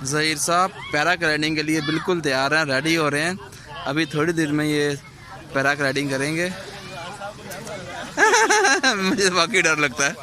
ज़हीर साहब पैराग्लाइडिंग के लिए बिल्कुल तैयार हैं, रेडी हो रहे हैं। अभी थोड़ी देर में ये पैराग्लाइडिंग करेंगे। मुझे बाकी डर लगता है।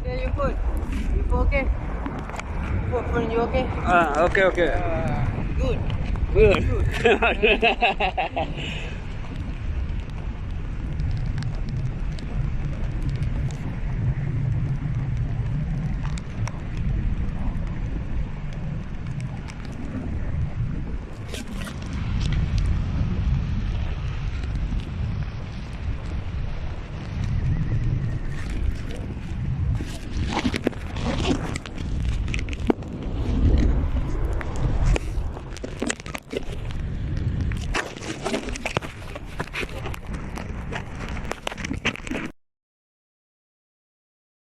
Okay, you put. You put okay. Put friend, you okay? Okay, okay. Good. Good.